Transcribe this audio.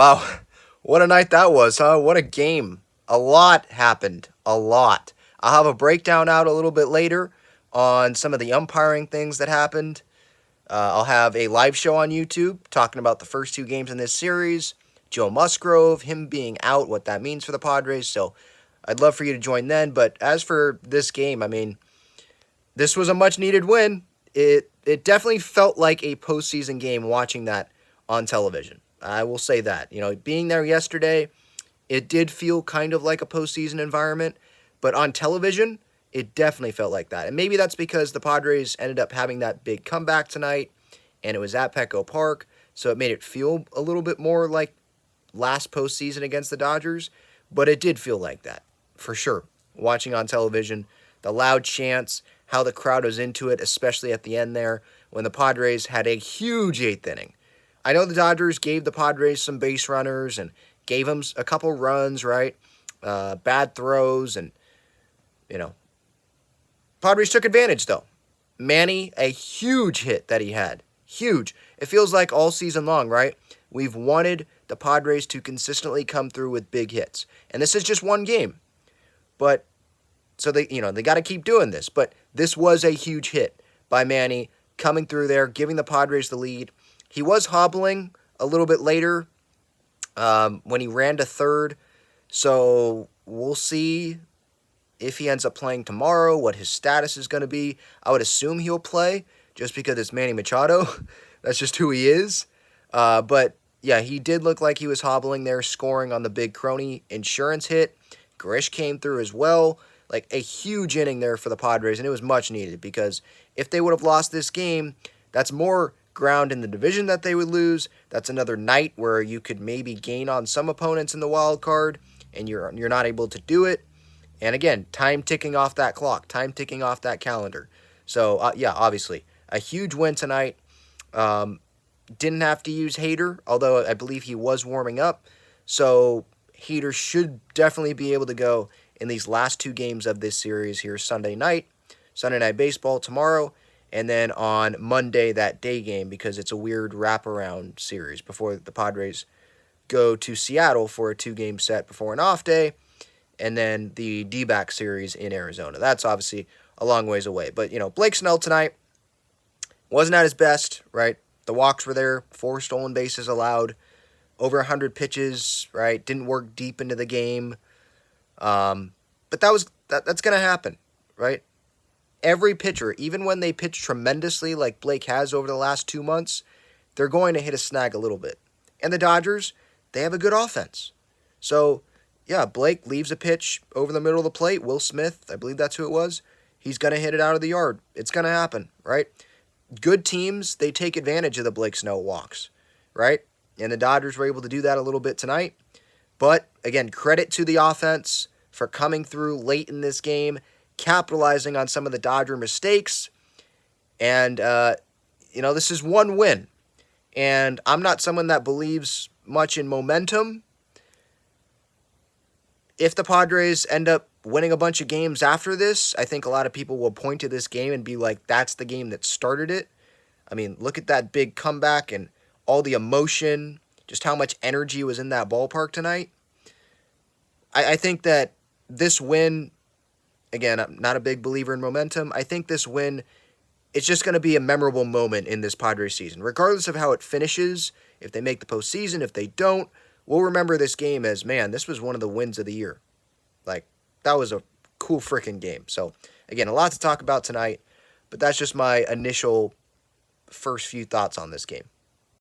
Wow, what a night that was, huh? What a game. A lot happened. A lot. I'll have a breakdown out a little bit later on some of the umpiring things that happened. I'll have a live show on YouTube talking about the first two games in this series. Joe Musgrove, him being out, what that means for the Padres. So I'd love for you to join then. But as for this game, I mean, this was a much needed win. It definitely felt like a postseason game watching that on television. I will say that. You know, being there yesterday, it did feel kind of like a postseason environment, but on television, it definitely felt like that. And maybe that's because the Padres ended up having that big comeback tonight, and it was at Petco Park, so it made it feel a little bit more like last postseason against the Dodgers, but it did feel like that, for sure. Watching on television, the loud chants, how the crowd was into it, especially at the end there, when the Padres had a huge eighth inning. I know the Dodgers gave the Padres some base runners and gave them a couple runs, right? Bad throws, and, you know, Padres took advantage, though. Manny, a huge hit that he had. Huge. It feels like all season long, right? We've wanted the Padres to consistently come through with big hits. And this is just one game. But, so they got to keep doing this. But this was a huge hit by Manny coming through there, giving the Padres the lead. He was hobbling a little bit later when he ran to third. So we'll see if he ends up playing tomorrow, what his status is going to be. I would assume he'll play just because it's Manny Machado. That's just who he is. But, yeah, he did look like he was hobbling there, scoring on the big Crony insurance hit. Grish came through as well. Like, a huge inning there for the Padres, and it was much needed because if they would have lost this game, that's more ground in the division that they would lose. That's another night where you could maybe gain on some opponents in the wild card, and you're not able to do it. And again, time ticking off that clock, time ticking off that calendar. So, yeah, obviously, a huge win tonight. Didn't have to use Hader, although I believe he was warming up. So, Hader should definitely be able to go in these last two games of this series here Sunday Night Baseball tomorrow, and then on Monday, that day game, because it's a weird wraparound series before the Padres go to Seattle for a two-game set before an off day, and then the D-back series in Arizona. That's obviously a long ways away. But, Blake Snell tonight wasn't at his best, right? The walks were there, 4 stolen bases allowed, over 100 pitches, right? Didn't work deep into the game. But that's going to happen, right? Every pitcher, even when they pitch tremendously like Blake has over the last 2 months, they're going to hit a snag a little bit. And the Dodgers, they have a good offense. So, yeah, Blake leaves a pitch over the middle of the plate. Will Smith, I believe that's who it was, he's going to hit it out of the yard. It's going to happen, right? Good teams, they take advantage of the Blake Snell walks, right? And the Dodgers were able to do that a little bit tonight. But, again, credit to the offense for coming through late in this game, capitalizing on some of the Dodger mistakes. And, this is one win. And I'm not someone that believes much in momentum. If the Padres end up winning a bunch of games after this, I think a lot of people will point to this game and be like, that's the game that started it. I mean, look at that big comeback and all the emotion, just how much energy was in that ballpark tonight. I think that this win, again, I'm not a big believer in momentum. I think this win, it's just going to be a memorable moment in this Padres season. Regardless of how it finishes, if they make the postseason, if they don't, we'll remember this game as, man, this was one of the wins of the year. Like, that was a cool freaking game. So, again, a lot to talk about tonight, but that's just my initial first few thoughts on this game.